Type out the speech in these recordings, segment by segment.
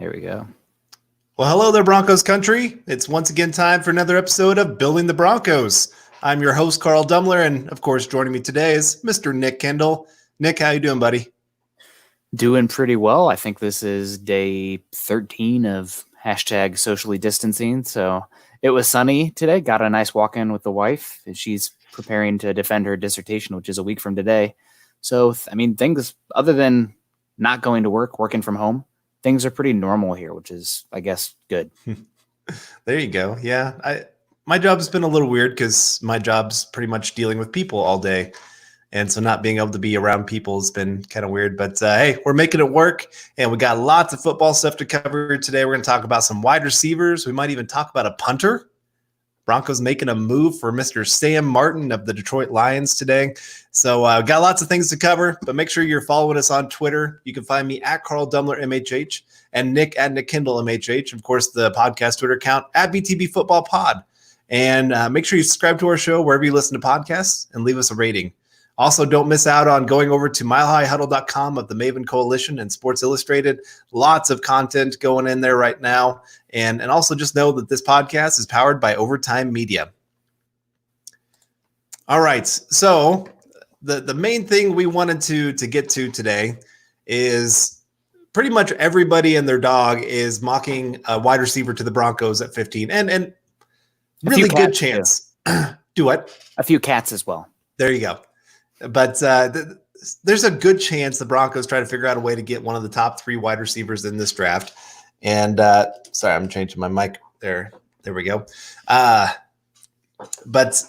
There we go. Well, hello there, Broncos country. It's once again time for another episode of Building the Broncos. I'm your host, Carl Dumler, and of course, joining me today is Mr. Nick Kendell. Nick, how you doing, buddy? Doing pretty well. I think this is day 13 of hashtag socially distancing. So it was sunny today. Got a nice walk in with the wife. She's preparing to defend her dissertation, which is a week from today. So, things other than not going to work, working from home, things are pretty normal here, which is, I guess, good. There you go. Yeah. My job's been a little weird because my job's pretty much dealing with people all day. And so not being able to be around people has been kind of weird. But hey, we're making it work. And we got lots of football stuff to cover today. We're going to talk about some wide receivers. We might even talk about a punter. Broncos making a move for Mr. Sam Martin of the Detroit Lions today. So got lots of things to cover, but make sure you're following us on Twitter. You can find me at Carl Dumler MHH and Nick at Nick Kendell MHH. Of course, the podcast Twitter account at BTB Football Pod. And make sure you subscribe to our show wherever you listen to podcasts and leave us a rating. Also, don't miss out on going over to milehighhuddle.com of the Maven Coalition and Sports Illustrated. Lots of content going in there right now. And also just know that this podcast is powered by Overtime Media. All right. So the main thing we wanted to get to today is pretty much everybody and their dog is mocking a wide receiver to the Broncos at 15. And really good chance. Do what? A few cats as well. There you go. But there's a good chance the Broncos try to figure out a way to get one of the top 3 wide receivers in this draft. And sorry, I'm changing my mic there. There we go. But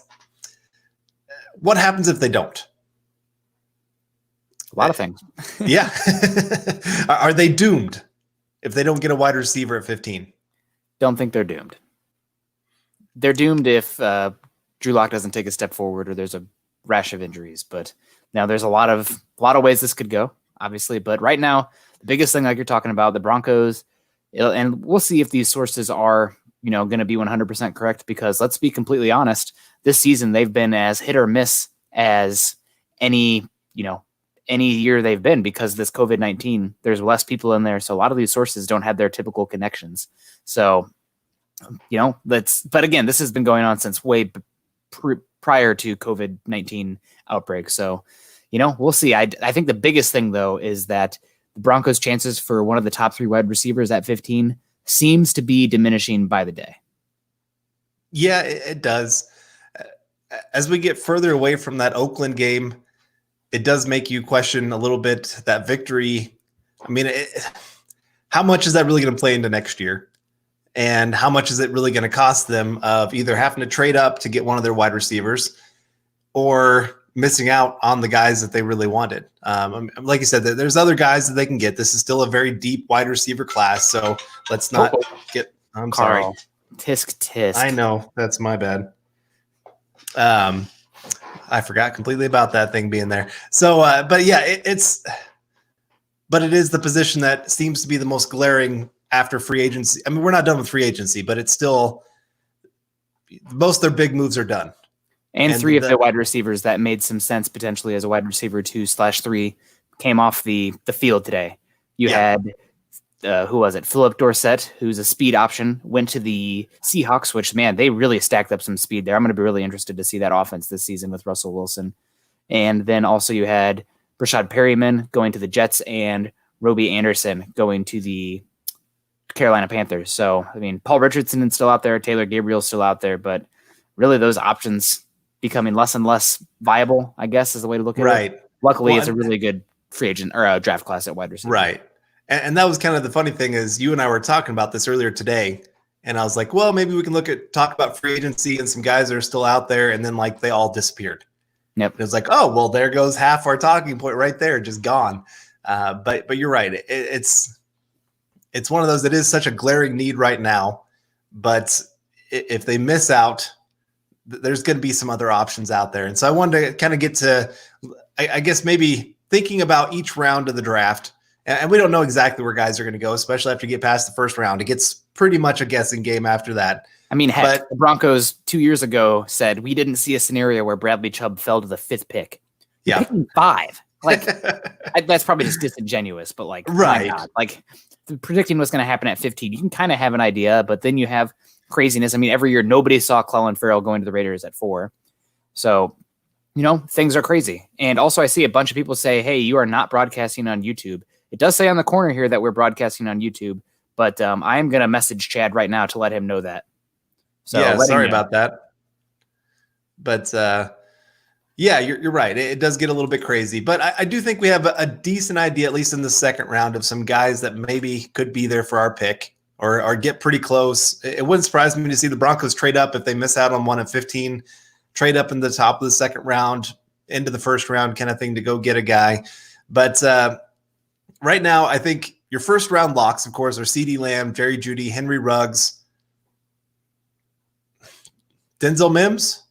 what happens if they don't? A lot of things. Yeah. Are they doomed if they don't get a wide receiver at 15? Don't think they're doomed. They're doomed if Drew Lock doesn't take a step forward or there's a rash of injuries. But now there's a lot of ways this could go, obviously. But right now, the biggest thing, like you're talking about, the Broncos, and we'll see if these sources are, going to be 100% correct, because let's be completely honest, this season they've been as hit or miss as any year they've been, because this COVID-19, there's less people in there. So a lot of these sources don't have their typical connections. So, but again, this has been going on since way prior to COVID-19 outbreak. So, we'll see. I think the biggest thing, though, is that the Broncos' chances for one of the top 3 wide receivers at 15 seems to be diminishing by the day. Yeah, it does. As we get further away from that Oakland game, it does make you question a little bit that victory. How much is that really going to play into next year? And how much is it really going to cost them of either having to trade up to get one of their wide receivers or missing out on the guys that they really wanted? Like you said, there's other guys that they can get. This is still a very deep wide receiver class. So let's not get – I'm Carl. sorry. Tisk. I know. That's my bad. I forgot completely about that thing being there. So, but yeah, it is the position that seems to be the most glaring after free agency. We're not done with free agency, but it's still most of their big moves are done. And 3 of the wide receivers that made some sense potentially as a wide receiver 2/3 came off the field today. You had, who was it? Philip Dorsett, who's a speed option, went to the Seahawks, which, man, they really stacked up some speed there. I'm going to be really interested to see that offense this season with Russell Wilson. And then also you had Rashad Perryman going to the Jets and Robbie Anderson going to the Carolina Panthers. So, Paul Richardson is still out there. Taylor Gabriel's still out there. But really those options becoming less and less viable, I guess, is the way to look at it. Luckily, it's a really good free agent or a draft class at wide receiver. Right. And that was kind of the funny thing is you and I were talking about this earlier today. And I was like, well, maybe we can talk about free agency and some guys that are still out there. And then they all disappeared. Yep. It was like, oh, well, there goes half our talking point right there, just gone. But you're right. It's one of those that is such a glaring need right now. But if they miss out, there's going to be some other options out there. And so I wanted to kind of get to, I guess, maybe thinking about each round of the draft. And we don't know exactly where guys are going to go, especially after you get past the first round. It gets pretty much a guessing game after that. The Broncos 2 years ago said we didn't see a scenario where Bradley Chubb fell to the 5th pick. Yeah. Picking 5. Like, that's probably just disingenuous, but like, Right. my God, like predicting what's going to happen at 15, you can kind of have an idea, but then you have craziness. I mean, every year nobody saw Clelin Ferrell going to the Raiders at 4. So, things are crazy. And also I see a bunch of people say, hey, you are not broadcasting on YouTube. It does say on the corner here that we're broadcasting on YouTube, but I am going to message Chad right now to let him know that. So yeah, sorry about that. But yeah, you're right. It does get a little bit crazy, but I do think we have a decent idea, at least in the second round, of some guys that maybe could be there for our pick or get pretty close. It wouldn't surprise me to see the Broncos trade up if they miss out on one at 15, trade up in the top of the second round, into the first round kind of thing to go get a guy. But right now, I think your first round locks, of course, are CeeDee Lamb, Jerry Jeudy, Henry Ruggs, Denzel Mims.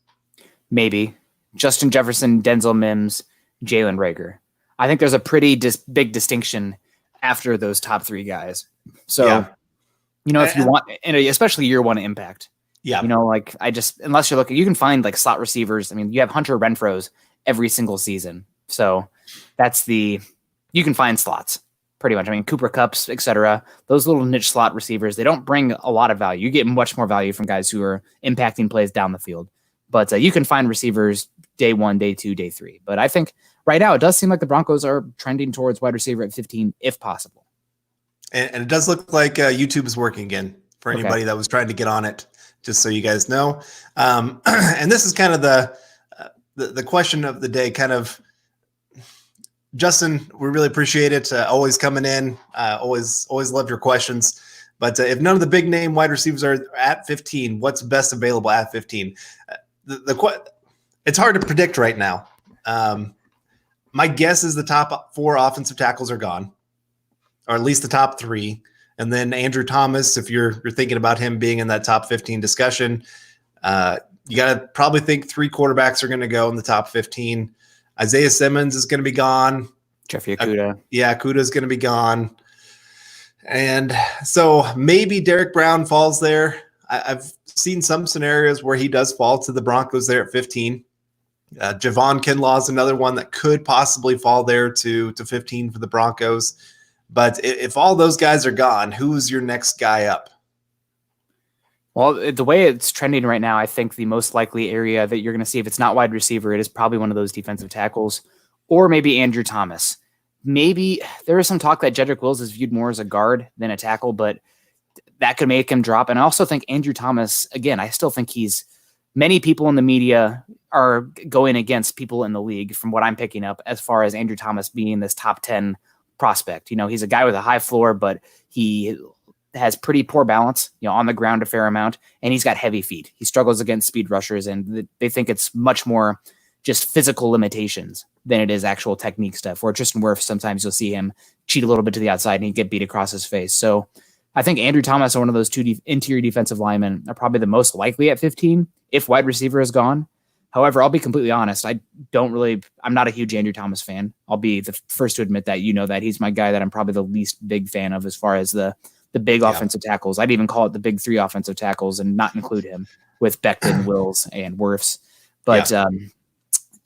Maybe Justin Jefferson, Denzel Mims, Jalen Reagor. I think there's a pretty big distinction after those top 3 guys. So, yeah. If you want, and especially year 1 impact, like unless you're looking, you can find like slot receivers. I mean, you have Hunter Renfrows every single season. So you can find slots pretty much. I mean, Cooper Kupps, etc. Those little niche slot receivers, they don't bring a lot of value. You get much more value from guys who are impacting plays down the field. But you can find receivers day 1, day 2, day 3. But I think right now it does seem like the Broncos are trending towards wide receiver at 15, if possible. And it does look like YouTube is working again for anybody that was trying to get on it, just so you guys know. And this is kind of the question of the day, kind of. Justin, we really appreciate it. Always coming in. Always love your questions. But if none of the big name wide receivers are at 15, what's best available at 15? It's hard to predict right now. My guess is the top 4 offensive tackles are gone, or at least the top 3. And then Andrew Thomas, if you're thinking about him being in that top 15 discussion, you got to probably think 3 quarterbacks are going to go in the top 15. Isaiah Simmons is going to be gone. Jeffrey Okudah. Okudah is going to be gone. And so maybe Derek Brown falls there. I've seen some scenarios where he does fall to the Broncos there at 15. Javon Kinlaw is another one that could possibly fall there to 15 for the Broncos. But if all those guys are gone, who's your next guy up? Well, the way it's trending right now, I think the most likely area that you're going to see, if it's not wide receiver, it is probably one of those defensive tackles, or maybe Andrew Thomas. Maybe there is some talk that Jedrick Wills is viewed more as a guard than a tackle, but that could make him drop. And I also think Andrew Thomas, again, I still think many people in the media are going against people in the league from what I'm picking up as far as Andrew Thomas being this top 10 prospect. He's a guy with a high floor, but he has pretty poor balance, on the ground a fair amount, and he's got heavy feet. He struggles against speed rushers, and they think it's much more just physical limitations than it is actual technique stuff. Where Tristan Wirfs, sometimes you'll see him cheat a little bit to the outside and he get beat across his face. So I think Andrew Thomas or one of those 2 interior defensive linemen are probably the most likely at 15 if wide receiver is gone. However, I'll be completely honest. I'm not a huge Andrew Thomas fan. I'll be the first to admit that. That he's my guy that I'm probably the least big fan of as far as the big offensive tackles. I'd even call it the big 3 offensive tackles and not include him with Becton, Wills, and Wirfs. But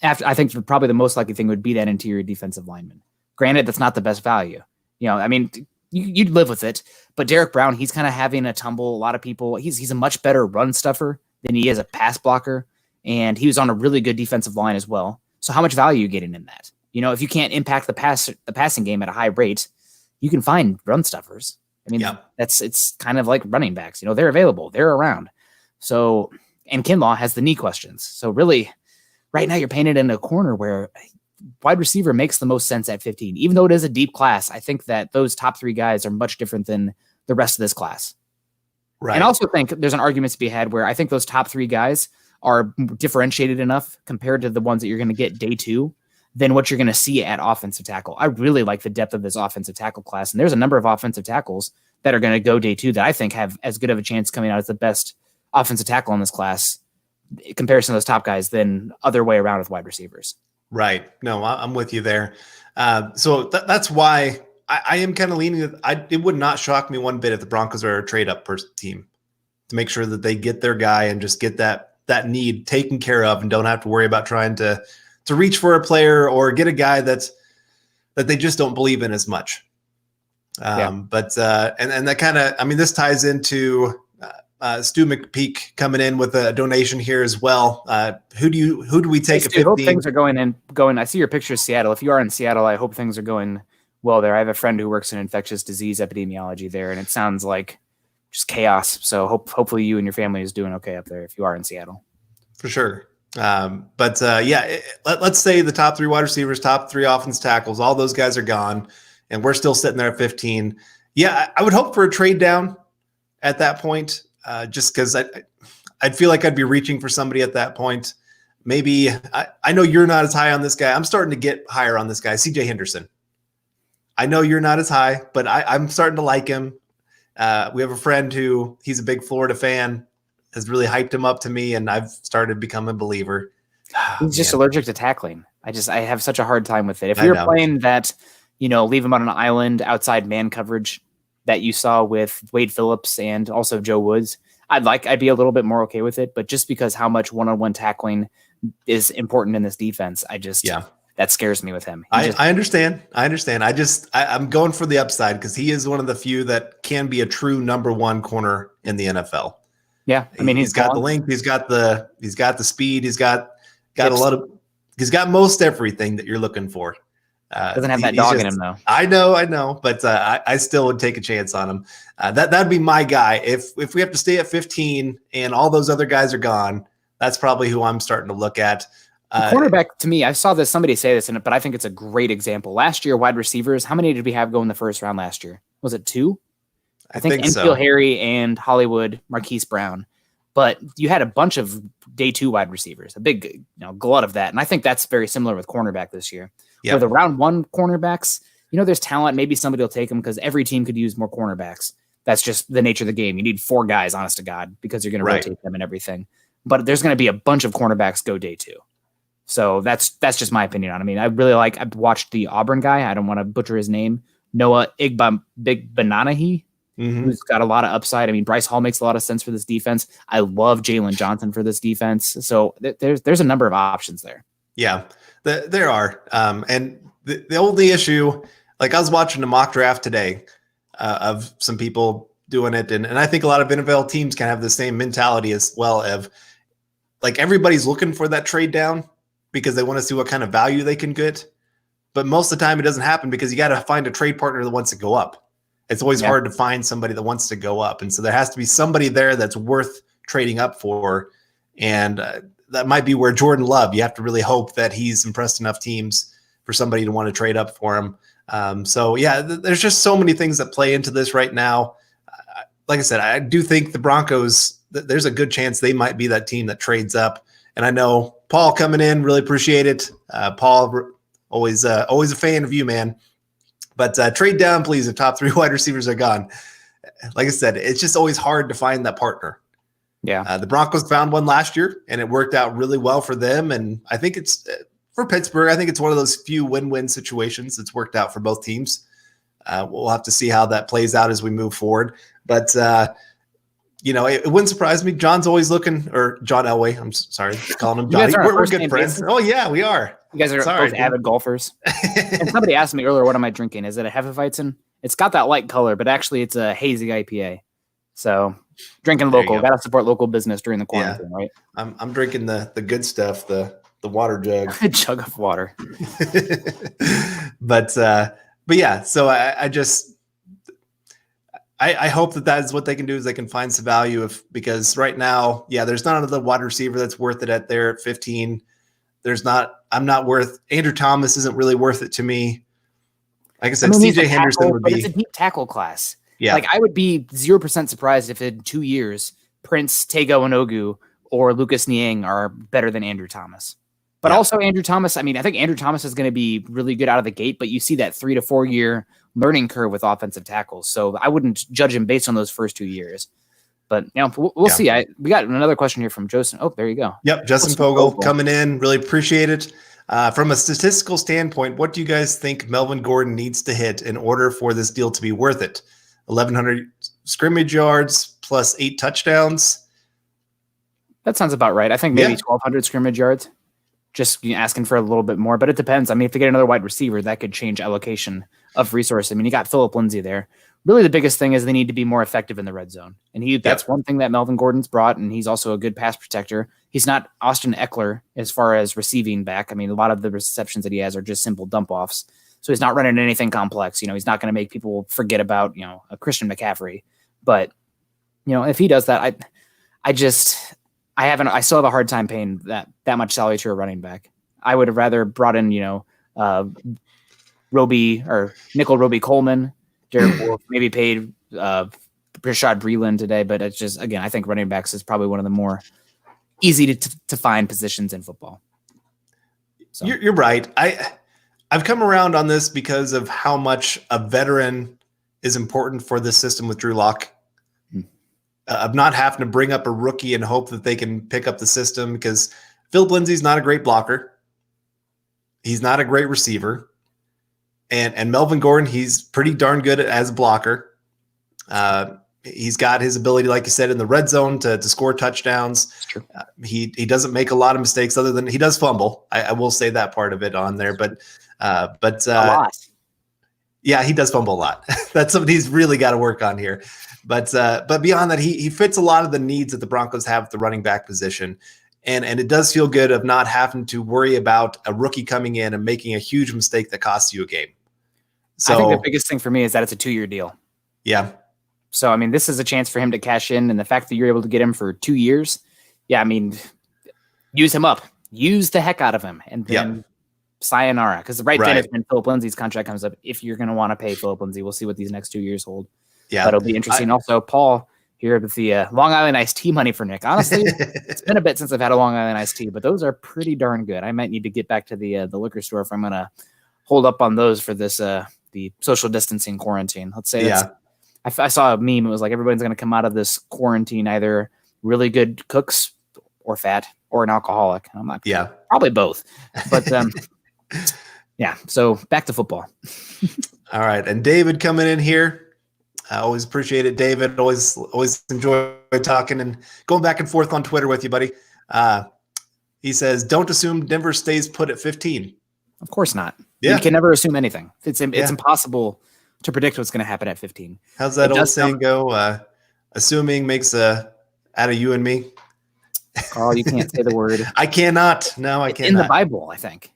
I think probably the most likely thing would be that interior defensive lineman. Granted, that's not the best value. You'd live with it. But Derek Brown, he's kind of having a tumble. A lot of people, he's a much better run stuffer than he is a pass blocker. And he was on a really good defensive line as well. So how much value are you getting in that? If you can't impact the passing game at a high rate, you can find run stuffers. It's kind of like running backs. They're available. They're around. So, and Kinlaw has the knee questions. So really, right now you're painted in a corner where wide receiver makes the most sense at 15. Even though it is a deep class, I think that those top 3 guys are much different than the rest of this class. Right. And I also think there's an argument to be had where I think those top 3 guys are differentiated enough compared to the ones that you're going to get day 2 than what you're going to see at offensive tackle. I really like the depth of this offensive tackle class. And there's a number of offensive tackles that are going to go day 2 that I think have as good of a chance coming out as the best offensive tackle in this class in comparison to those top guys than other way around with wide receivers. Right. No, I'm with you there. So that's why I am kind of leaning. It would not shock me one bit if the Broncos are a trade up per team to make sure that they get their guy and just get that need taken care of and don't have to worry about trying to reach for a player or get a guy that's that they just don't believe in as much. But and that kind of, I mean, this ties into Stu McPeak coming in with a donation here as well. Who do we take at 15? Hope things are going. I see your picture of Seattle. If you are in Seattle, I hope things are going well there. I have a friend who works in infectious disease epidemiology there, and it sounds like just chaos. So hopefully you and your family is doing okay up there if you are in Seattle. For sure. Let's say the top 3 wide receivers, top 3 offense tackles, all those guys are gone, and we're still sitting there at 15. Yeah, I would hope for a trade down at that point, just because I'd feel like I'd be reaching for somebody at that point. Maybe I know you're not as high on this guy. I'm starting to get higher on this guy, CJ Henderson. I know you're not as high, but I'm starting to like him. We have a friend who he's a big Florida fan, has really hyped him up to me, and I've started to become a believer. He's just allergic to tackling. I have such a hard time with it. If you're playing that, leave him on an island outside man coverage that you saw with Wade Phillips and also Joe Woods, I'd be a little bit more okay with it. But just because how much one-on-one tackling is important in this defense, that scares me with him. I understand. I'm going for the upside because he is one of the few that can be a true number 1 corner in the NFL. Yeah, I mean, he's got the length, he's got the speed, he's got he's got most everything that you're looking for. Doesn't have that dog in him though. I know, but I still would take a chance on him. That'd be my guy. If we have to stay at 15 and all those other guys are gone, that's probably who I'm starting to look at. Cornerback, to me, I saw somebody say this in it, but I think it's a great example. Last year, wide receivers, how many did we have go in the first round last year? Was it 2? I think Enfield Harry and Hollywood Marquise Brown. But you had a bunch of day 2 wide receivers, a big glut of that. And I think that's very similar with cornerback this year. Yep. With the round 1 cornerbacks, there's talent. Maybe somebody will take them because every team could use more cornerbacks. That's just the nature of the game. You need 4 guys, honest to God, because you're going to rotate them and everything. But there's going to be a bunch of cornerbacks go day 2. So that's just my opinion on it. I mean, I've watched the Auburn guy. I don't want to butcher his name. Noah Igbananahi. Who's got a lot of upside. I mean, Bryce Hall makes a lot of sense for this defense. I love Jalen Johnson for this defense. So there's a number of options there. Yeah, there are. And the only issue, like I was watching a mock draft today of some people doing it. And I think a lot of NFL teams can have the same mentality as well of like everybody's looking for that trade down because they want to see what kind of value they can get. But most of the time it doesn't happen because you got to find a trade partner that wants to go up. It's always hard to find somebody that wants to go up. And so there has to be somebody there that's worth trading up for. And that might be where Jordan Love, you have to really hope that he's impressed enough teams for somebody to want to trade up for him. There's just so many things that play into this right now. Like I said, I do think the Broncos, there's a good chance they might be that team that trades up. And I know Paul coming in, really appreciate it. Paul, always a fan of you, man. But trade down, please, if top 3 wide receivers are gone. Like I said, it's just always hard to find that partner. Yeah. The Broncos found one last year, and it worked out really well for them. And I think it's for Pittsburgh, I think it's one of those few win-win situations that's worked out for both teams. We'll have to see how that plays out as we move forward. But, it wouldn't surprise me. John's always looking, or John Elway, I'm sorry, calling him Johnny. We're good friends. Oh, yeah, we are. You guys are both avid golfers. And somebody asked me earlier, what am I drinking? Is it a Hefeweizen? It's got that light color, but actually it's a hazy IPA. So drinking local, got to support local business during the quarantine, right? I'm drinking the good stuff, the water jug. A jug of water. But yeah, so I hope that is what they can do is they can find some value because right now, there's not another wide receiver that's worth it at 15. Andrew Thomas isn't really worth it to me. Like I said, CJ Henderson would be. It's a deep tackle class. Yeah. Like I would be 0% surprised if in 2 years, Prince, Tego Inogu, or Lucas Niang are better than Andrew Thomas. But also Andrew Thomas, I think Andrew Thomas is going to be really good out of the gate, but you see that 3 to 4 year learning curve with offensive tackles. So I wouldn't judge him based on those first 2 years. But we'll see. We got another question here from Justin. Oh, there you go. Yep, Justin Fogel coming in. Really appreciate it. From a statistical standpoint, what do you guys think Melvin Gordon needs to hit in order for this deal to be worth it? 1,100 scrimmage yards plus 8 touchdowns. That sounds about right. I think maybe 1,200 scrimmage yards. just asking for a little bit more, but it depends. I mean, if they get another wide receiver, that could change allocation of resources. I mean, you got Phillip Lindsay there. Really, the biggest thing is they need to be more effective in the red zone. And that's one thing that Melvin Gordon's brought, and he's also a good pass protector. He's not Austin Eckler as far as receiving back. I mean, a lot of the receptions that he has are just simple dump-offs. So he's not running anything complex. He's not going to make people forget about, a Christian McCaffrey. But, if he does that, I still have a hard time paying that much salary to a running back. I would have rather brought in, Roby or nickel Roby Coleman, Jared Wolf, maybe paid Rashad Breeland today, but it's just, again, I think running backs is probably one of the more easy to find positions in football. So. You're right. I've come around on this because of how much a veteran is important for this system with Drew Lock. Of not having to bring up a rookie and hope that they can pick up the system, because Phillip Lindsay's not a great blocker. He's not a great receiver. And Melvin Gordon, he's pretty darn good as a blocker. He's got his ability, like you said, in the red zone to score touchdowns. That's true. He doesn't make a lot of mistakes other than he does fumble. I will say that part of it on there, but a lot. Yeah, he does fumble a lot. That's something he's really got to work on here. But beyond that, he fits a lot of the needs that the Broncos have at the running back position. And it does feel good of not having to worry about a rookie coming in and making a huge mistake that costs you a game. So I think the biggest thing for me is that it's a 2-year deal. Yeah. So, I mean, this is a chance for him to cash in. And the fact that you're able to get him for 2 years, yeah, I mean, use him up. Use the heck out of him. And then sayonara. Because then it's when Phillip Lindsay's contract comes up. If you're going to want to pay Phillip Lindsay, we'll see what these next 2 years hold. Yeah. That'll be interesting. Also, Paul here with the Long Island iced tea money for Nick. Honestly, it's been a bit since I've had a Long Island iced tea, but those are pretty darn good. I might need to get back to the liquor store if I'm going to hold up on those for this the social distancing quarantine. Let's say I saw a meme. It was like everybody's going to come out of this quarantine either really good cooks or fat or an alcoholic. And I'm like, probably both. But so back to football. All right. And David coming in here. I always appreciate it, David. Always enjoy talking and going back and forth on Twitter with you, buddy. He says, don't assume Denver stays put at 15. Of course not. Yeah. You can never assume anything. It's impossible to predict what's going to happen at 15. How's that old saying go? Assuming makes out of you and me. Carl, you can't say the word. I cannot. No, I cannot. In the Bible, I think.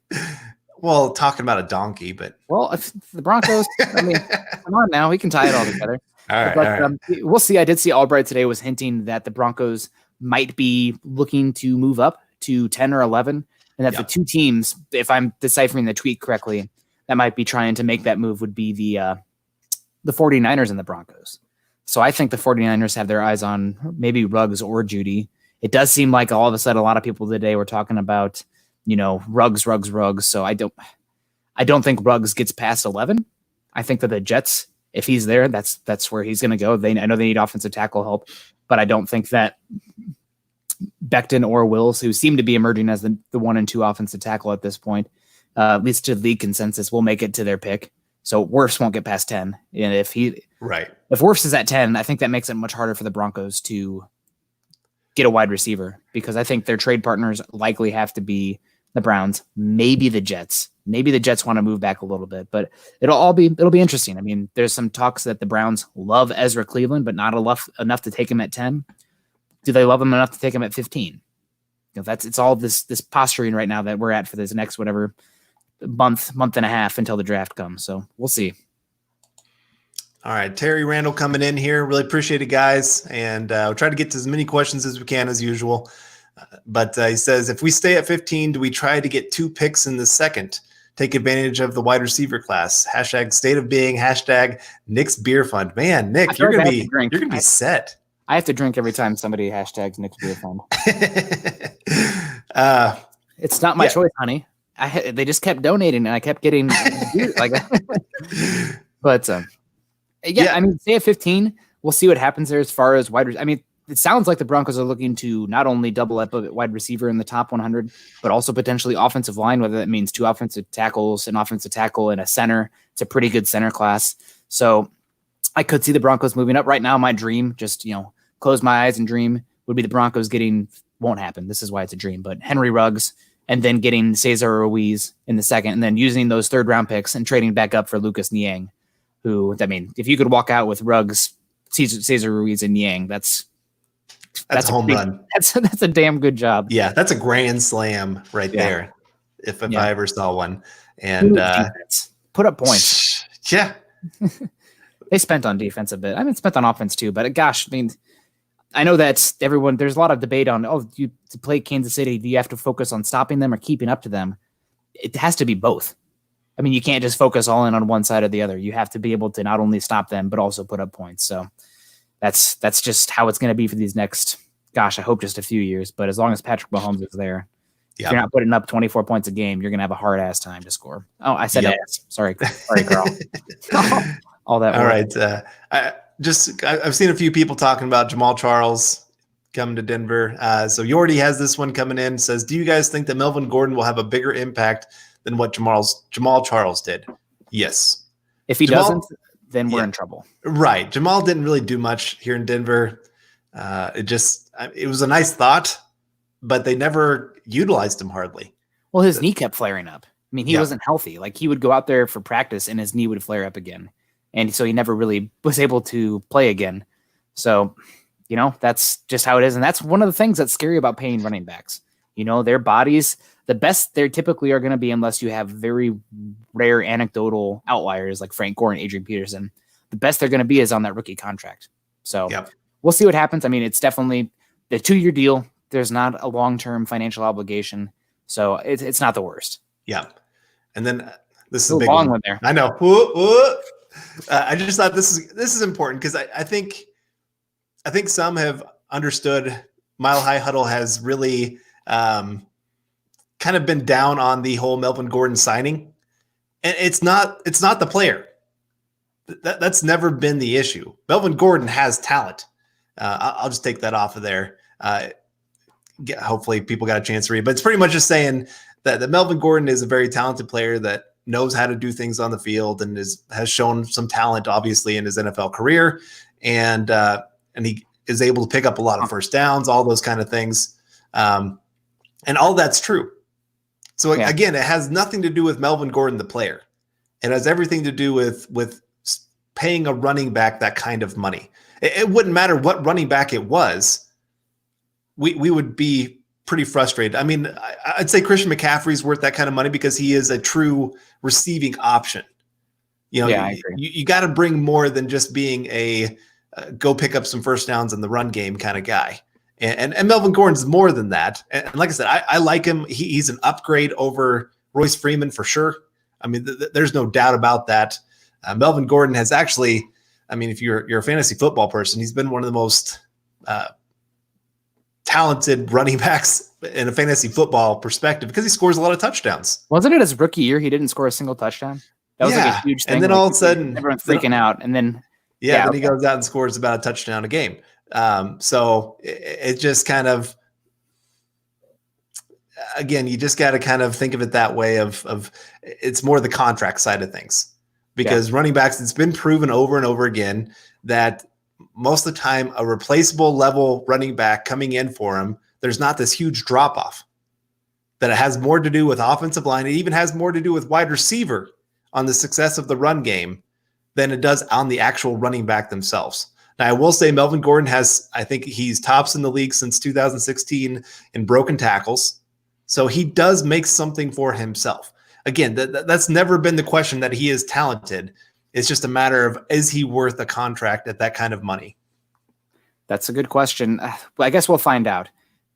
Well, talking about a donkey, but if the Broncos, I mean, come on now, we can tie it all together. All right. We'll see. I did see Albright today was hinting that the Broncos might be looking to move up to 10 or 11, and that the two teams, if I'm deciphering the tweet correctly, that might be trying to make that move would be the 49ers and the Broncos. So I think the 49ers have their eyes on maybe Ruggs or Judy. It does seem like all of a sudden a lot of people today were talking about, Ruggs. So I don't think Ruggs gets past 11. I think that the Jets, if he's there, that's where he's going to go. I know they need offensive tackle help, but I don't think that Becton or Wills, who seem to be emerging as the 1 and 2 offensive tackle at this point, at least to league consensus, will make it to their pick. So Wirfs won't get past 10. And if Wirfs is at 10, I think that makes it much harder for the Broncos to get a wide receiver, because I think their trade partners likely have to be the Browns, maybe the Jets. Maybe the Jets want to move back a little bit, but it'll be interesting. I mean, there's some talks that the Browns love Ezra Cleveland, but not enough to take him at 10. Do they love him enough to take him at 15? It's all this posturing right now that we're at for this next whatever month and a half until the draft comes. So we'll see. All right, Terry Randall coming in here. Really appreciate it, guys. And we'll try to get to as many questions as we can, as usual. But he says, if we stay at 15, do we try to get 2 picks in the second? Take advantage of the wide receiver class. # state of being. # Nick's beer fund. Man, Nick, you're gonna be set. I have to drink every time somebody hashtags Nick's beer fund. It's not my choice, honey. They just kept donating, and I kept getting beer, like that. But I mean, stay at 15. We'll see what happens there as far as wide receiver. I mean, it sounds like the Broncos are looking to not only double up a wide receiver in the top 100, but also potentially offensive line, whether that means 2 offensive tackles, an offensive tackle, and a center. It's a pretty good center class. So I could see the Broncos moving up. Right now, my dream, just, close my eyes and dream, would be the Broncos won't happen. This is why it's a dream, but Henry Ruggs and then getting Cesar Ruiz in the second, and then using those third-round picks and trading back up for Lucas Niang, who, I mean, if you could walk out with Ruggs, Cesar Ruiz, and Niang, that's a home run. That's a damn good job. Yeah, that's a grand slam right there, if I ever saw one. And put up points. Yeah. They spent on defense a bit. I mean, spent on offense too, but gosh, I mean, I know that there's a lot of debate on, to play Kansas City, do you have to focus on stopping them or keeping up to them? It has to be both. I mean, you can't just focus all in on one side or the other. You have to be able to not only stop them, but also put up points. So that's just how it's going to be for these next, I hope just a few years. But as long as Patrick Mahomes is there, if you're not putting up 24 points a game, you're going to have a hard ass time to score. Oh, I said ass. Sorry, Carl. All that. All right. I've seen a few people talking about Jamaal Charles coming to Denver. So Yordi has this one coming in. Says, do you guys think that Melvin Gordon will have a bigger impact than what Jamaal Charles did? Yes. If he doesn't, then we're in trouble. Right. Jamaal didn't really do much here in Denver. It was a nice thought, but they never utilized him hardly. Well, his knee kept flaring up. I mean, he wasn't healthy. Like, he would go out there for practice and his knee would flare up again. And so he never really was able to play again. So, that's just how it is. And that's one of the things that's scary about paying running backs. Their bodies, the best they typically are going to be, unless you have very rare anecdotal outliers like Frank Gore and Adrian Peterson, the best they're going to be is on that rookie contract. So we'll see what happens. I mean, it's definitely the 2-year deal. There's not a long-term financial obligation. So it's not the worst. Yeah. And then this is a big long one there. I know. I just thought this is important because I think some have understood Mile High Huddle has really kind of been down on the whole Melvin Gordon signing, and it's not the player. That's never been the issue. Melvin Gordon has talent. I'll just take that off of there. Hopefully people got a chance to read, but it's pretty much just saying that Melvin Gordon is a very talented player that knows how to do things on the field and has shown some talent, obviously, in his NFL career. And he is able to pick up a lot of first downs, all those kind of things. And all that's true. So again, it has nothing to do with Melvin Gordon, the player. It has everything to do with paying a running back that kind of money. It wouldn't matter what running back it was. We would be pretty frustrated. I mean, I'd say Christian McCaffrey's worth that kind of money because he is a true receiving option. I agree. You got to bring more than just being a go pick up some first downs in the run game kind of guy. And Melvin Gordon's more than that. And like I said, I like him. He's an upgrade over Royce Freeman for sure. I mean, there's no doubt about that. Melvin Gordon has actually, I mean, if you're a fantasy football person, he's been one of the most talented running backs in a fantasy football perspective because he scores a lot of touchdowns. Wasn't it his rookie year he didn't score a single touchdown? That was like a huge thing. And then all of a sudden everyone's freaking out. And then then he goes out and scores about a touchdown a game. So it just kind of, again, you just got to kind of think of it that way of it's more the contract side of things because running backs, it's been proven over and over again that most of the time a replaceable level running back coming in for him, there's not this huge drop off. That it has more to do with offensive line. It even has more to do with wide receiver on the success of the run game than it does on the actual running back themselves. Now, I will say Melvin Gordon I think he's tops in the league since 2016 in broken tackles. So he does make something for himself. Again, that's never been the question that he is talented. It's just a matter of, is he worth a contract at that kind of money? That's a good question. I guess we'll find out.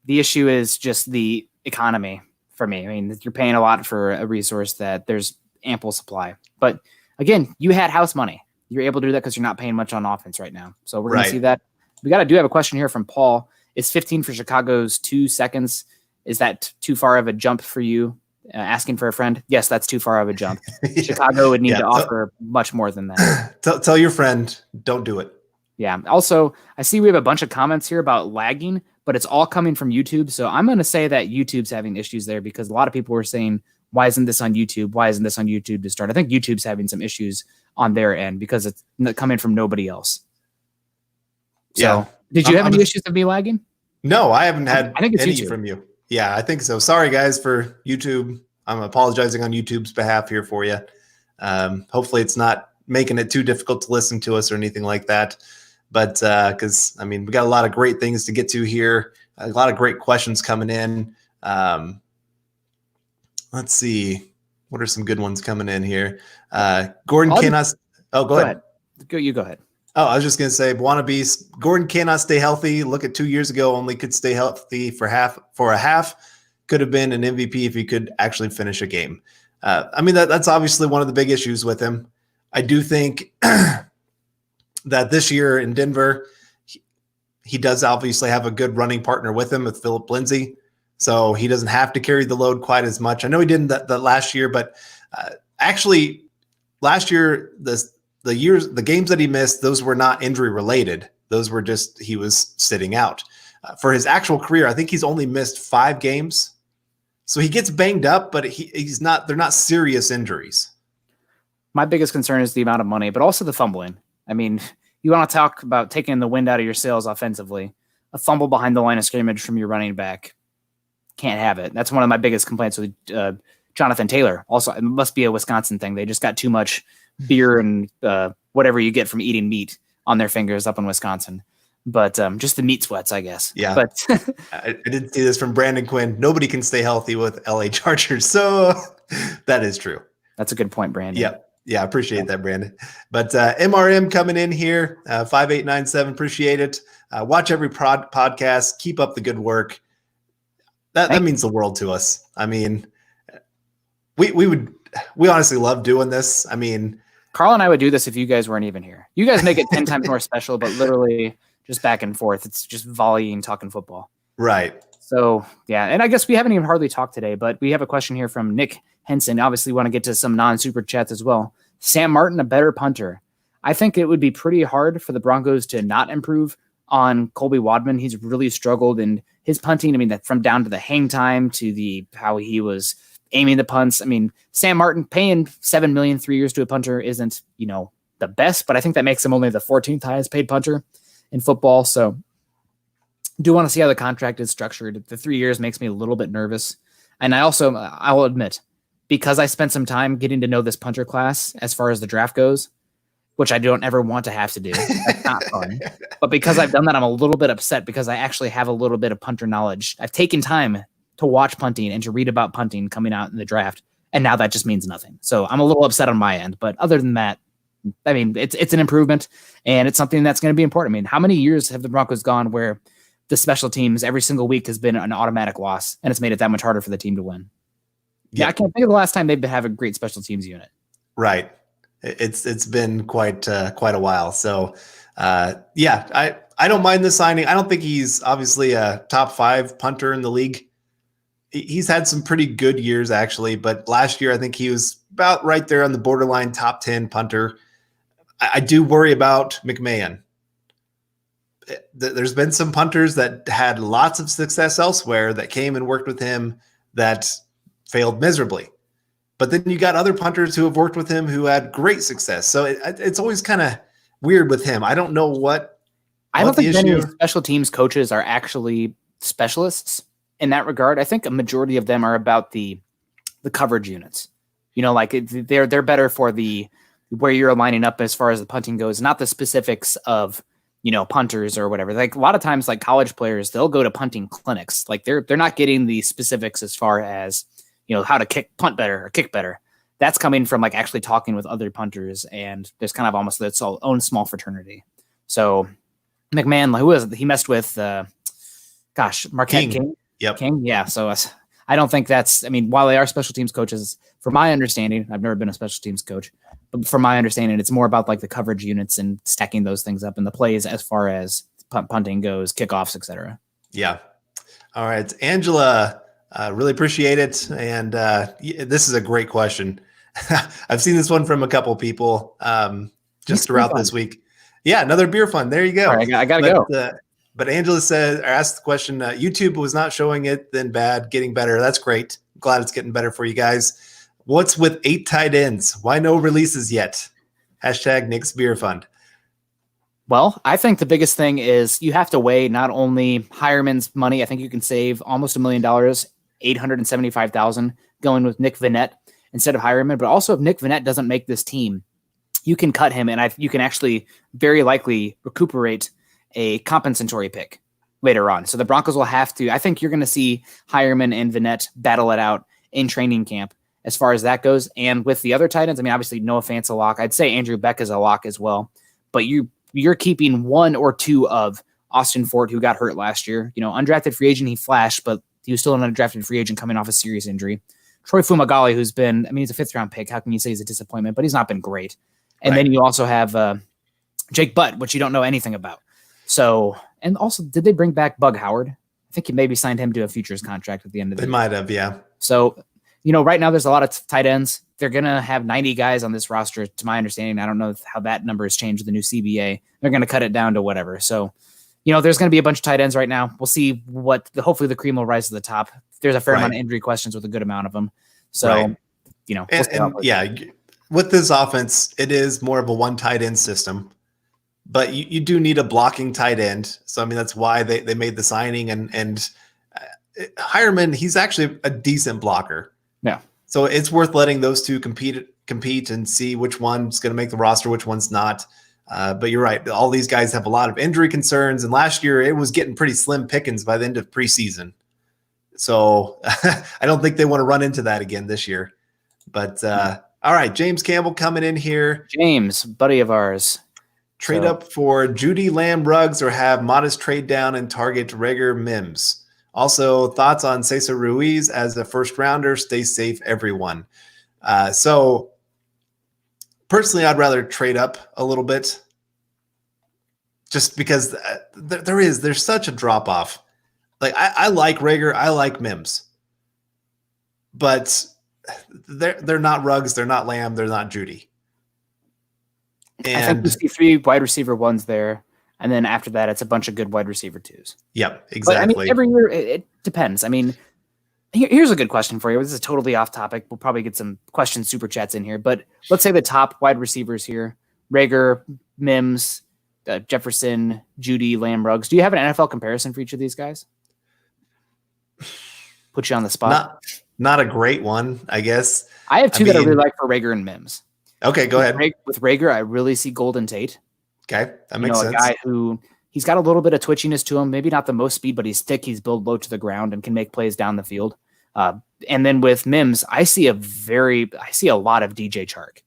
The issue is just the economy for me. I mean, you're paying a lot for a resource that there's ample supply. But again, you had house money. You're able to do that because you're not paying much on offense right now. So we're going to see that. We do have a question here from Paul. Is 15 for Chicago's 2 seconds? Is that too far of a jump for you? Asking for a friend? Yes, that's too far of a jump. Chicago would need to offer much more than that. Tell your friend, don't do it. Yeah. Also, I see we have a bunch of comments here about lagging, but it's all coming from YouTube. So I'm going to say that YouTube's having issues there because a lot of people were saying, why isn't this on YouTube? Why isn't this on YouTube to start? I think YouTube's having some issues on their end because it's coming from nobody else. So did you have any issues of me lagging? No, I haven't had I think it's any YouTube. from you. Yeah, I think so. Sorry, guys, for YouTube. I'm apologizing on YouTube's behalf here for you. Hopefully it's not making it too difficult to listen to us or anything like that. But because, I mean, we got a lot of great things to get to here, a lot of great questions coming in. Let's see. What are some good ones coming in here? Gordon cannot. Oh, go ahead. You go ahead. Oh, I was just going to say, wannabes. Gordon cannot stay healthy. Look at 2 years ago, only could stay healthy for a half. Could have been an MVP if he could actually finish a game. I mean, that's obviously one of the big issues with him. I do think that this year in Denver, he does obviously have a good running partner with him with Phillip Lindsay. So he doesn't have to carry the load quite as much. I know he didn't that last year, but actually last year, the games that he missed, those were not injury related. Those were just, he was sitting out. For his actual career, I think he's only missed 5 games. So he gets banged up, but they're not serious injuries. My biggest concern is the amount of money, but also the fumbling. I mean, you want to talk about taking the wind out of your sails offensively. A fumble behind the line of scrimmage from your running back, can't have it. That's one of my biggest complaints with Jonathan Taylor. Also, it must be a Wisconsin thing. They just got too much beer and whatever you get from eating meat on their fingers up in Wisconsin. But just the meat sweats, I guess. Yeah. But I did see this from Brandon Quinn. Nobody can stay healthy with LA Chargers. So that is true. That's a good point, Brandon. Yeah. Yeah. I appreciate that, Brandon. But MRM coming in here, 5897. Appreciate it. Watch every podcast. Keep up the good work. That means the world to us. I mean, we honestly love doing this. I mean, Carl and I would do this if you guys weren't even here. You guys make it 10 times more special, but literally just back and forth. It's just volleying, talking football. Right. So, yeah. And I guess we haven't even hardly talked today, but we have a question here from Nick Henson. Obviously, we want to get to some non-super chats as well. Sam Martin, a better punter. I think it would be pretty hard for the Broncos to not improve on Colby Wadman. He's really struggled in his punting. I mean, that from down to the hang time to how he was aiming the punts. I mean, Sam Martin paying $7 million 3 years to a punter isn't, the best, but I think that makes him only the 14th highest paid punter in football. So do want to see how the contract is structured. The 3 years makes me a little bit nervous. And I will admit, because I spent some time getting to know this punter class as far as the draft goes, which I don't ever want to have to do. That's not fun. But because I've done that, I'm a little bit upset because I actually have a little bit of punter knowledge. I've taken time to watch punting and to read about punting coming out in the draft. And now that just means nothing. So I'm a little upset on my end. But other than that, I mean, it's an improvement and it's something that's going to be important. I mean, how many years have the Broncos gone where the special teams every single week has been an automatic loss and it's made it that much harder for the team to win? Yeah, I can't think of the last time they've have a great special teams unit. Right. It's been quite a while. So, yeah, I don't mind the signing. I don't think he's obviously a top 5 punter in the league. He's had some pretty good years, actually. But last year, I think he was about right there on the borderline top 10 punter. I do worry about McMahon. There's been some punters that had lots of success elsewhere that came and worked with him that failed miserably. But then you got other punters who have worked with him who had great success. So it's always kind of weird with him. I don't know what. I don't think many special teams coaches are actually specialists in that regard. I think a majority of them are about the coverage units. They're better for where you're lining up as far as the punting goes, not the specifics of punters or whatever. Like a lot of times, like college players, they'll go to punting clinics. Like they're not getting the specifics as far as how to punt better or kick better. That's coming from like actually talking with other punters, and there's kind of almost its own small fraternity. So McMahon, who was it? He messed with Marquette King. Yep. King. Yeah. So I don't think while they are special teams coaches, from my understanding, I've never been a special teams coach, but from my understanding, it's more about like the coverage units and stacking those things up in the plays as far as punting goes, kickoffs, etc. Yeah. All right. Angela, really appreciate it. And this is a great question. I've seen this one from a couple people just throughout this week. Yeah. Another beer fund. There you go. All right, I got to go. But Angela asked the question, YouTube was not showing it, then bad, getting better. That's great. Glad it's getting better for you guys. What's with 8 tight ends? Why no releases yet? # Nick's Beer Fund. Well, I think the biggest thing is you have to weigh not only Hireman's money. I think you can save almost $1 million, 875,000 going with Nick Vannett instead of Hireman. But also, if Nick Vannett doesn't make this team, you can cut him, and you can actually very likely recuperate a compensatory pick later on. So the Broncos will have to. I think you're going to see Hireman and Vannett battle it out in training camp as far as that goes. And with the other tight ends, I mean, obviously Noah Fant's a lock. I'd say Andrew Beck is a lock as well. But you're keeping one or two of Austin Fort, who got hurt last year. Undrafted free agent, he flashed, but he was still an undrafted free agent coming off a serious injury. Troy Fumagalli, who's been, he's a 5th round pick. How can you say he's a disappointment? But he's not been great. And then you also have Jake Butt, which you don't know anything about. So, and also, did they bring back Bug Howard? I think you maybe signed him to a futures contract at the end of the year. They might have, yeah. So, right now there's a lot of tight ends. They're going to have 90 guys on this roster, to my understanding. I don't know how that number has changed with the new CBA. They're going to cut it down to whatever. So, there's going to be a bunch of tight ends right now. We'll see hopefully the cream will rise to the top. There's a fair amount of injury questions with a good amount of them. So, with this offense, it is more of a one tight end system, but you do need a blocking tight end. So, that's why they made the signing and Hireman, he's actually a decent blocker. Yeah. So it's worth letting those two compete and see which one's going to make the roster, which one's not. But you're right. All these guys have a lot of injury concerns. And last year it was getting pretty slim pickings by the end of preseason. So I don't think they want to run into that again this year. But all right, James Campbell coming in here. James, buddy of ours. Trade up for Judy Lamb Ruggs or have modest trade down and target Rager Mims. Also, thoughts on Cesar Ruiz as a first rounder. Stay safe, everyone. So personally, I'd rather trade up a little bit just because there's such a drop off. Like I like Rager, I like Mims, but they're not Ruggs, they're not Lamb, they're not Judy. And I think we see 3 wide receiver ones there. And then after that, it's a bunch of good wide receiver 2s. Yep, exactly. But, every year it depends. Here's a good question for you. This is totally off topic. We'll probably get some questions, super chats in here. But let's say the top wide receivers here: Rager, Mims, Jefferson, Judy, Lamb, Ruggs. Do you have an NFL comparison for each of these guys? Put you on the spot. Not a great one, I guess. I have 2 that I really like for Rager and Mims. Okay, go ahead. With Rager, I really see Golden Tate. Okay, that makes sense. A guy who he's got a little bit of twitchiness to him, maybe not the most speed, but he's thick. He's built low to the ground and can make plays down the field. And then with Mims, I see a lot of DJ Chark.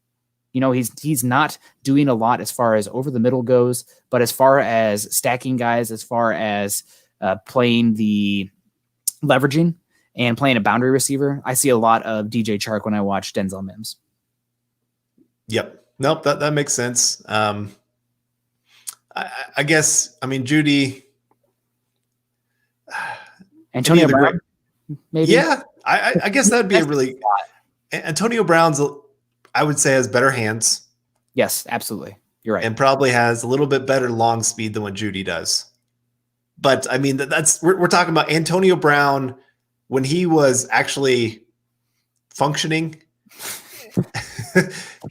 He's not doing a lot as far as over the middle goes, but as far as stacking guys, as far as playing the leveraging and playing a boundary receiver, I see a lot of DJ Chark when I watch Denzel Mims. Yep. Nope. That makes sense. I guess, Judy. Antonio Brown, maybe? Yeah, I guess that'd be a really – Antonio Brown's, I would say, has better hands. Yes, absolutely. You're right. And probably has a little bit better long speed than what Judy does. But, we're talking about Antonio Brown when he was actually functioning.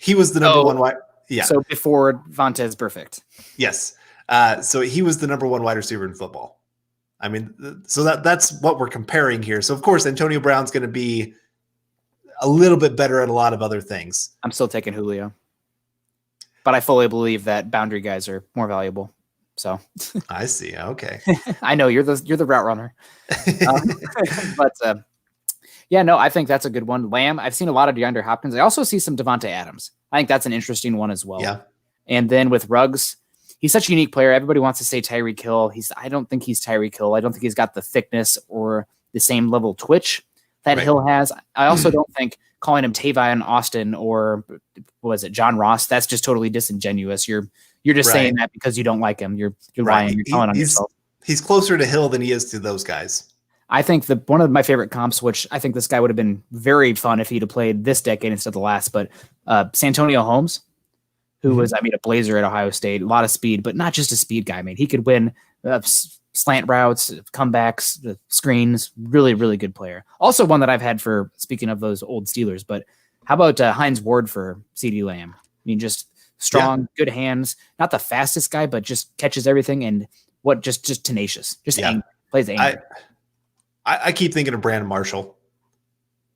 He was the number one wide. Yeah. So before Vontaze Perfect. Yes. So he was the number 1 wide receiver in football. So that's what we're comparing here. So of course, Antonio Brown's going to be a little bit better at a lot of other things. I'm still taking Julio, but I fully believe that boundary guys are more valuable. So I see. Okay. I know you're the route runner. But yeah, no, I think that's a good one. Lamb, I've seen a lot of DeAndre Hopkins. I also see some Devontae Adams. I think that's an interesting one as well. Yeah. And then with Ruggs, he's such a unique player. Everybody wants to say Tyreek Hill. I don't think he's Tyreek Hill. I don't think he's got the thickness or the same level of twitch that Hill has. I also don't think calling him Tavion Austin or what was it, John Ross, that's just totally disingenuous. You're just saying that because you don't like him. You're lying. You're telling on yourself. He's closer to Hill than he is to those guys. I think one of my favorite comps, which I think this guy would have been very fun if he'd have played this decade instead of the last, but Santonio Holmes, who was, a Blazer at Ohio State, a lot of speed, but not just a speed guy. He could win slant routes, comebacks, screens, really, really good player. Also one that I've had for, speaking of those old Steelers, but how about Hines Ward for CeeDee Lamb? Just strong, good hands, not the fastest guy, but just catches everything and just tenacious, just angry, plays angry. I keep thinking of Brandon Marshall.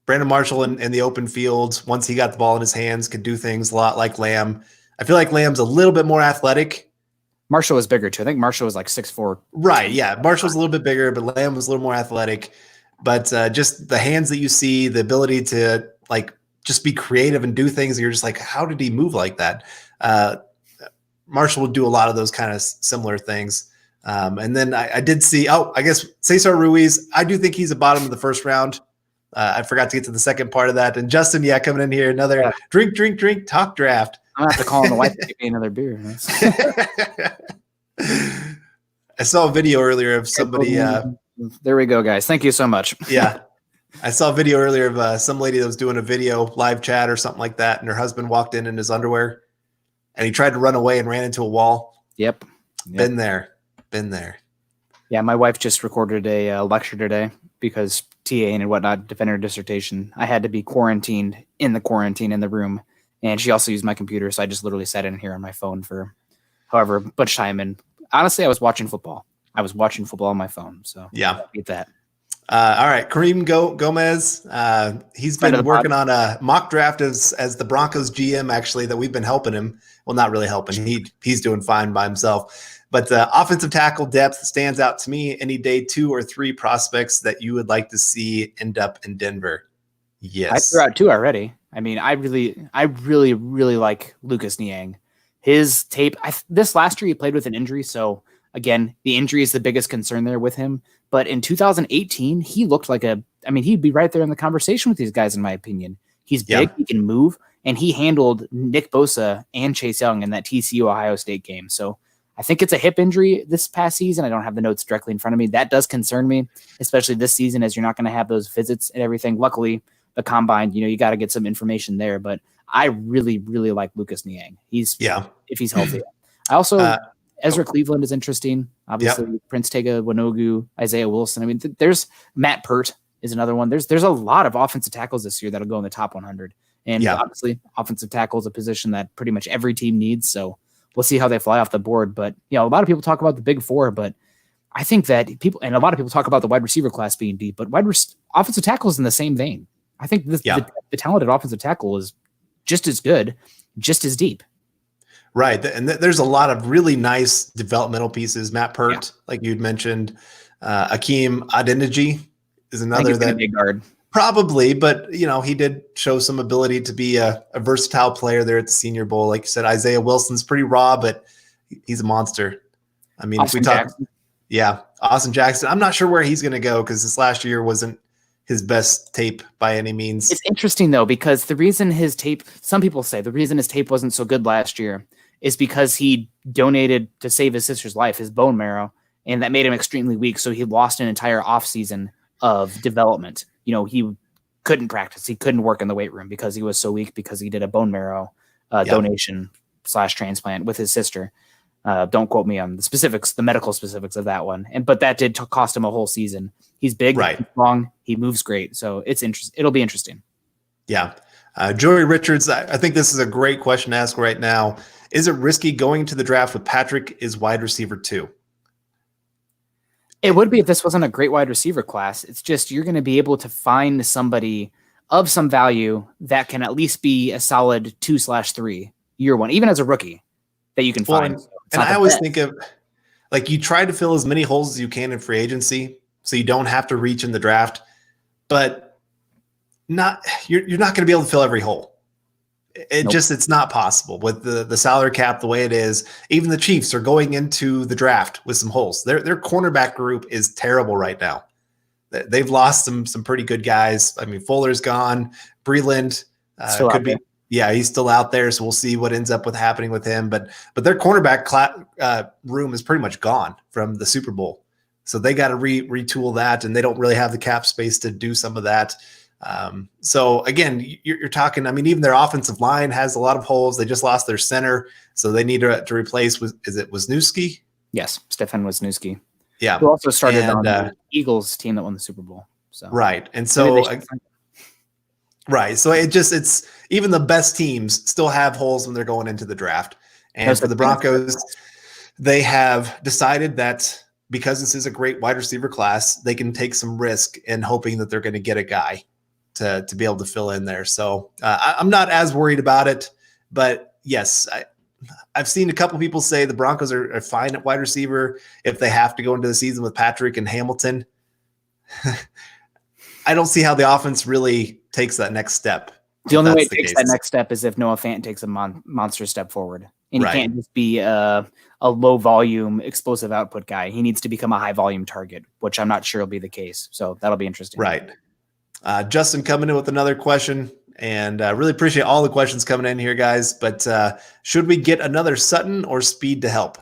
Brandon Marshall in the open field, once he got the ball in his hands, could do things a lot like Lamb. I feel like Lamb's a little bit more athletic. Marshall was bigger too. I think Marshall was like 6'4". Right, yeah. Marshall's a little bit bigger, but Lamb was a little more athletic. But just the hands that you see, the ability to like just be creative and do things, you're just like, how did he move like that? Marshall would do a lot of those kind of similar things. And then I did see, I guess Cesar Ruiz, I do think he's a bottom of the first round. I forgot to get to the second part of that. And Justin, coming in here, another drink, talk draft. I'm going to have to call on the wife to give me another beer. I saw a video earlier of somebody. There we go, guys. Thank you so much. Yeah. I saw a video earlier of some lady that was doing a video live chat or something like that. And her husband walked in his underwear and he tried to run away and ran into a wall. Yep. Been there. Yeah. My wife just recorded a lecture today because TA and whatnot, defended her dissertation. I had to be quarantined in the room. And she also used my computer. So I just literally sat in here on my phone for however much time. And honestly, I was watching football. On my phone. So yeah, get that. All right. Kareem Gomez. He's been working on a mock draft as the Broncos GM, actually, that we've been helping him. Well, not really helping. He's doing fine by himself. But offensive tackle depth stands out to me. Any day 2 or 3 prospects that you would like to see end up in Denver? Yes. I threw out 2 already. I mean, I really like Lucas Niang. His tape, this last year he played with an injury. So again, the injury is the biggest concern there with him. But in 2018, he looked like he'd be right there in the conversation with these guys, in my opinion. He's big, he can move, and he handled Nick Bosa and Chase Young in that TCU Ohio State game. So I think it's a hip injury this past season. I don't have the notes directly in front of me. That does concern me, especially this season, as you're not going to have those visits and everything. Luckily, the combine, you got to get some information there. But I really, really like Lucas Niang. If he's healthy. I also Ezra Cleveland is interesting. Obviously, Prince Tega Wanogu, Isaiah Wilson. I mean, there's Matt Pert is another one. There's a lot of offensive tackles this year that'll go in the top 100. And obviously, offensive tackle is a position that pretty much every team needs. So we'll see how they fly off the board. But a lot of people talk about the big 4, but I think that a lot of people talk about the wide receiver class being deep, but offensive tackle is in the same vein. I think the talented offensive tackle is just as good, just as deep. Right. And there's a lot of really nice developmental pieces. Matt Pert, like you'd mentioned, Akeem Adeniji is another that be a guard. Probably, but he did show some ability to be a versatile player there at the Senior Bowl. Like you said, Isaiah Wilson's pretty raw, but he's a monster. I mean, Austin Jackson. Austin Jackson. I'm not sure where he's going to go because this last year wasn't his best tape by any means. It's interesting though, because some people say the reason his tape wasn't so good last year is because he donated to save his sister's life, his bone marrow, and that made him extremely weak. So he lost an entire offseason of development. He couldn't practice. He couldn't work in the weight room because he was so weak because he did a bone marrow donation / transplant with his sister. Don't quote me on the specifics, the medical specifics of that one. But that did cost him a whole season. He's big, he's strong, he moves great. So it'll be interesting. Yeah. Joey Richards, I think this is a great question to ask right now. Is it risky going to the draft with Patrick is wide receiver 2? It would be if this wasn't a great wide receiver class. It's just you're going to be able to find somebody of some value that can at least be a solid 2/3 year one, even as a rookie, that you can find. And I always think of like you try to fill as many holes as you can in free agency so you don't have to reach in the draft, but you're not going to be able to fill every hole. It's not possible with the salary cap the way it is. Even the Chiefs are going into the draft with some holes. Their cornerback group is terrible right now. They've lost some pretty good guys. I mean, Fuller's gone. Breland could be. Yeah, he's still out there, so we'll see what ends up happening with him. But their cornerback room is pretty much gone from the Super Bowl, so they got to retool that, and they don't really have the cap space to do some of that. So again, you're talking. I mean, even their offensive line has a lot of holes. They just lost their center, so they need to replace. Is it Wisniewski? Yes, Stefan Wisniewski. Yeah, who also started on the Eagles team that won the Super Bowl. So right, and so. Right. So it's even the best teams still have holes when they're going into the draft. And for the Broncos, they have decided that because this is a great wide receiver class, they can take some risk in hoping that they're going to get a guy to be able to fill in there. So I'm not as worried about it. But yes, I've seen a couple people say the Broncos are fine at wide receiver if they have to go into the season with Patrick and Hamilton. I don't see how the offense really takes that next step. The only way it takes that next step is if Noah Fant takes a monster step forward. And he can't just be a low volume explosive output guy. He needs to become a high volume target, which I'm not sure will be the case. So that'll be interesting. Right. Justin coming in with another question, and really appreciate all the questions coming in here, guys. But should we get another Sutton or Speed to help?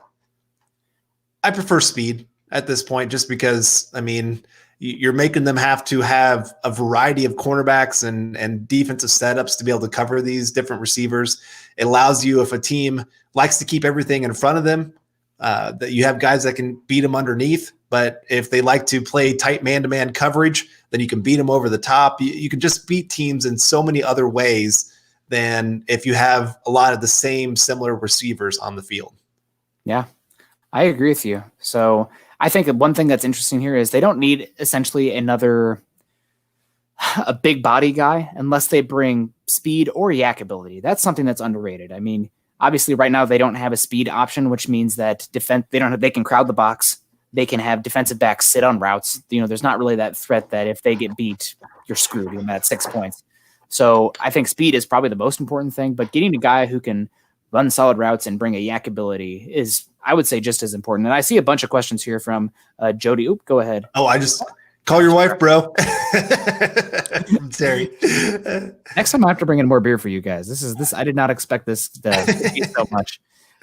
I prefer Speed at this point, just because, I mean, you're making them have to have a variety of cornerbacks and defensive setups to be able to cover these different receivers. It allows you, if a team likes to keep everything in front of them, that you have guys that can beat them underneath. But if they like to play tight man-to-man coverage, then you can beat them over the top. You can just beat teams in so many other ways than if you have a lot of the same similar receivers on the field. Yeah, I agree with you. So I think one thing that's interesting here is they don't need essentially a big body guy unless they bring speed or yak ability. That's something that's underrated. I mean, obviously right now they don't have a speed option, which means that they can crowd the box. They can have defensive backs sit on routes. There's not really that threat that if they get beat, you're screwed. You're at 6 points. So I think speed is probably the most important thing, but getting a guy who can run solid routes and bring a yak ability is, I would say, just as important. And I see a bunch of questions here from Jody. Oop, go ahead. Oh, I just call your wife, bro. Terry. Next time I have to bring in more beer for you guys. This. I did not expect this to be so much.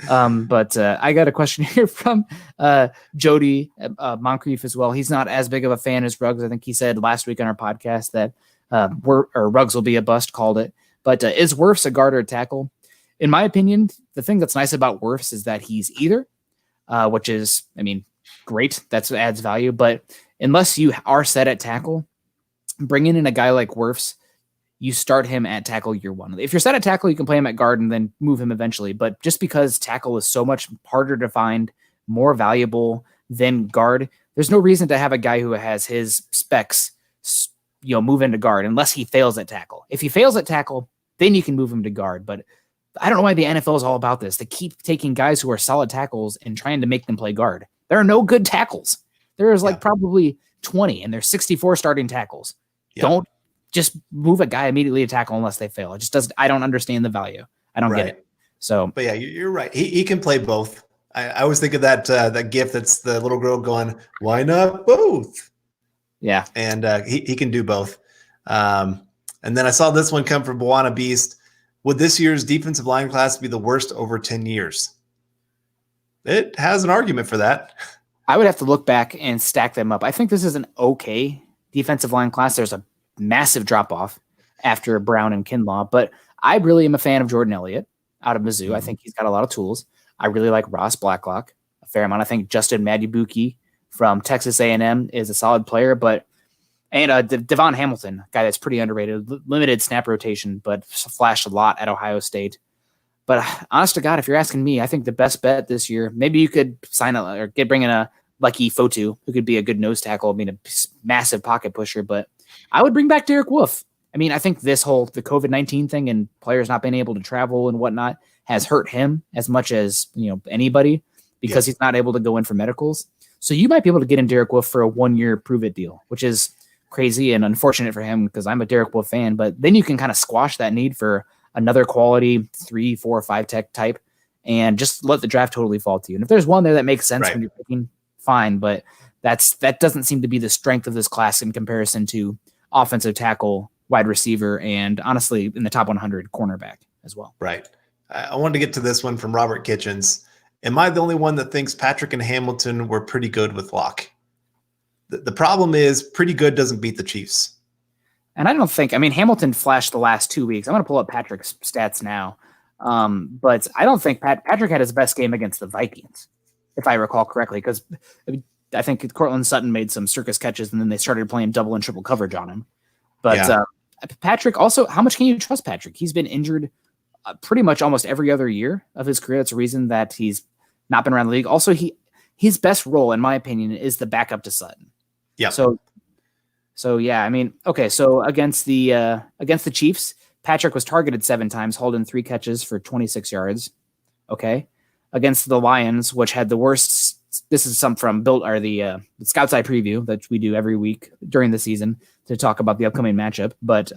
But I got a question here from Jody Moncrief as well. He's not as big of a fan as Ruggs. I think he said last week on our podcast that Ruggs will be a bust, called it. But is Wirfs a guard or a tackle? In my opinion, the thing that's nice about Wirfs is that he's either, which is, I mean, great. That adds value. But unless you are set at tackle, bringing in a guy like Wirfs, you start him at tackle year one. If you're set at tackle, you can play him at guard and then move him eventually. But just because tackle is so much harder to find, more valuable than guard, there's no reason to have a guy who has his specs, move into guard unless he fails at tackle. If he fails at tackle, then you can move him to guard. But I don't know why the NFL is all about this. They keep taking guys who are solid tackles and trying to make them play guard. There are no good tackles. There's probably 20, and there's 64 starting tackles. Yeah. Don't just move a guy immediately to tackle unless they fail. It just doesn't. I don't understand the value. I don't get it. So, but yeah, you're right. He can play both. I always think of that gif that's the little girl going, "Why not both?" Yeah, and he can do both. And then I saw this one come from Buana Beast. Would this year's defensive line class be the worst over 10 years? It has an argument for that. I would have to look back and stack them up. I think this is an okay defensive line class. There's a massive drop-off after Brown and Kinlaw, but I really am a fan of Jordan Elliott out of Mizzou. I think he's got a lot of tools. I really like Ross Blacklock a fair amount. I think Justin Madubuike from Texas A&M is a solid player, and Devon Hamilton, guy that's pretty underrated, limited snap rotation, but flashed a lot at Ohio State. But honest to God, if you're asking me, I think the best bet this year, maybe you could bring in a Lucky Fotu, who could be a good nose tackle, a massive pocket pusher. But I would bring back Derek Wolfe. I mean, I think the COVID-19 thing and players not being able to travel and whatnot has hurt him as much as anybody because he's not able to go in for medicals. So you might be able to get in Derek Wolfe for a 1-year prove-it deal, which is crazy and unfortunate for him because I'm a Derek Wolfe fan. But then you can kind of squash that need for another quality 3, 4, 5 tech type and just let the draft totally fall to you. And if there's one there that makes sense when you're picking, fine. But that doesn't seem to be the strength of this class in comparison to offensive tackle, wide receiver, and honestly in the top 100 cornerback as well. Right. I wanted to get to this one from Robert Kitchens. Am I the only one that thinks Patrick and Hamilton were pretty good with Locke? The problem is pretty good doesn't beat the Chiefs. And I don't think, Hamilton flashed the last 2 weeks. I'm going to pull up Patrick's stats now. But I don't think Patrick had his best game against the Vikings, if I recall correctly, because I think Cortland Sutton made some circus catches and then they started playing double and triple coverage on him. But Patrick also, how much can you trust Patrick? He's been injured pretty much almost every other year of his career. That's a reason that he's not been around the league. Also, his best role, in my opinion, is the backup to Sutton. Yeah. So yeah, I mean, okay. So against the Chiefs, Patrick was targeted 7 times, holding 3 catches for 26 yards. Okay. Against the Lions, which had the worst. This is some from the Scout's Eye preview that we do every week during the season to talk about the upcoming matchup. But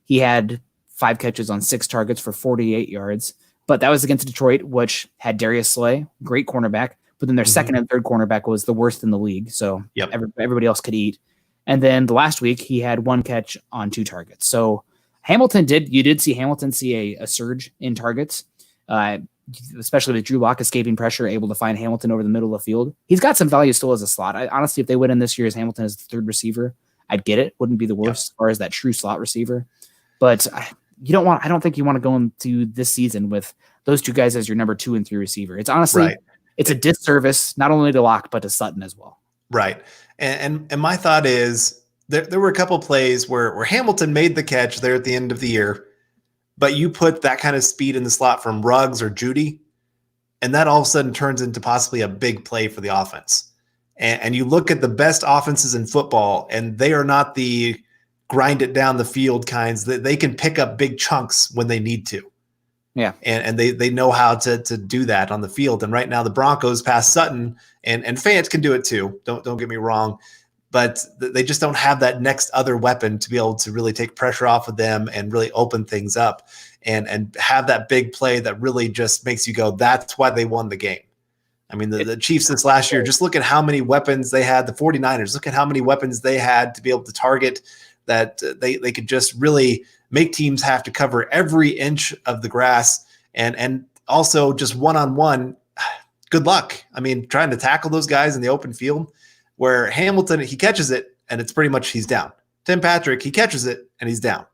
he had 5 catches on 6 targets for 48 yards. But that was against Detroit, which had Darius Slay, great cornerback. But then their second and third cornerback was the worst in the league. So everybody else could eat. And then the last week, he had 1 catch on 2 targets. So you did see Hamilton see a surge in targets, especially with Drew Lock escaping pressure, able to find Hamilton over the middle of the field. He's got some value still as a slot. Honestly, if they went in this year as Hamilton as the third receiver, I'd get it. Wouldn't be the worst as far as that true slot receiver. But I don't think you want to go into this season with those 2 guys as your number 2 and 3 receiver. It's honestly, it's a disservice, not only to Lock, but to Sutton as well. Right. And my thought is there were a couple plays where Hamilton made the catch there at the end of the year, but you put that kind of speed in the slot from Ruggs or Judy, and that all of a sudden turns into possibly a big play for the offense. And you look at the best offenses in football, and they are not the grind it down the field kinds. That they can pick up big chunks when they need to. Yeah. And they know how to do that on the field. And right now the Broncos past Sutton and Fant can do it too. Don't get me wrong, but they just don't have that next other weapon to be able to really take pressure off of them and really open things up and have that big play that really just makes you go, that's why they won the game. I mean, the Chiefs this last year, just look at how many weapons they had. The 49ers, look at how many weapons they had to be able to target that they could just really make teams have to cover every inch of the grass and also just one-on-one. Good luck. I mean, trying to tackle those guys in the open field where Hamilton, he catches it and it's pretty much he's down. Tim Patrick, he catches it and he's down.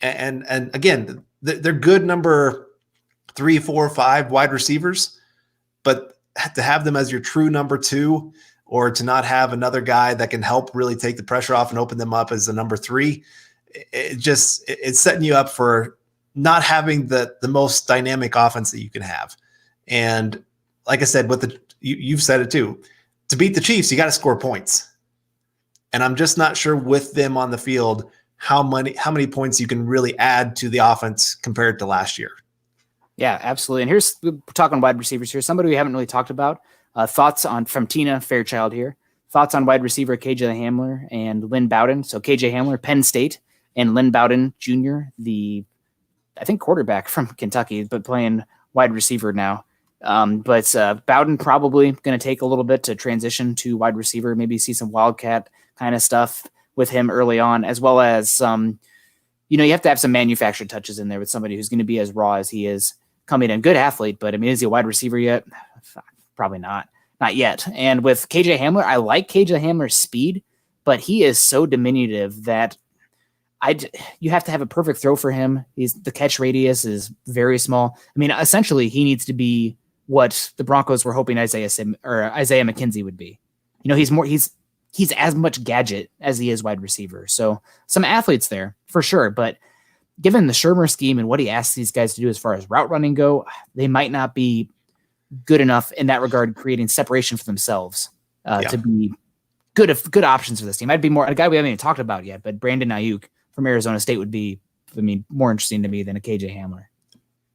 And again, they're good number 3, 4, 5 wide receivers, but to have them as your true number 2 or to not have another guy that can help really take the pressure off and open them up as the number 3, it's setting you up for not having the most dynamic offense that you can have. And like I said, you've said it too, to beat the Chiefs, you got to score points. And I'm just not sure with them on the field how many points you can really add to the offense compared to last year. Yeah, absolutely. And we're talking wide receivers here. Somebody we haven't really talked about. Thoughts from Tina Fairchild here. Thoughts on wide receiver KJ Hamler and Lynn Bowden. So KJ Hamler, Penn State, and Lynn Bowden Jr., I think quarterback from Kentucky, but playing wide receiver now. But Bowden probably going to take a little bit to transition to wide receiver, maybe see some wildcat kind of stuff with him early on, as well as you have to have some manufactured touches in there with somebody who's going to be as raw as he is coming in. Good athlete, but I mean, is he a wide receiver yet? Probably not yet. And with KJ Hamler, I like KJ Hamler's speed, but he is so diminutive that you have to have a perfect throw for him. The catch radius is very small. I mean, essentially, he needs to be what the Broncos were hoping Isaiah McKenzie would be. He's as much gadget as he is wide receiver. So some athletes there for sure, but given the Shermer scheme and what he asks these guys to do as far as route running go, they might not be good enough in that regard, creating separation for themselves to be good options for this team. I'd be more a guy we haven't even talked about yet, but Brandon Ayuk from Arizona State would be, more interesting to me than a KJ Hamler.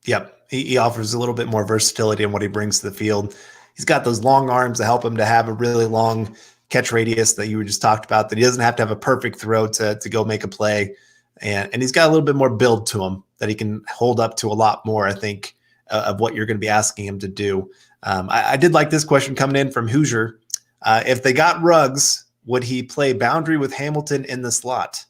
Yep. He offers a little bit more versatility in what he brings to the field. He's got those long arms to help him to have a really long catch radius that you were just talked about, that he doesn't have to have a perfect throw to go make a play. And he's got a little bit more build to him that he can hold up to a lot more, I think, of what you're going to be asking him to do. I did like this question coming in from Hoosier. If they got Ruggs, would he play boundary with Hamilton in the slot?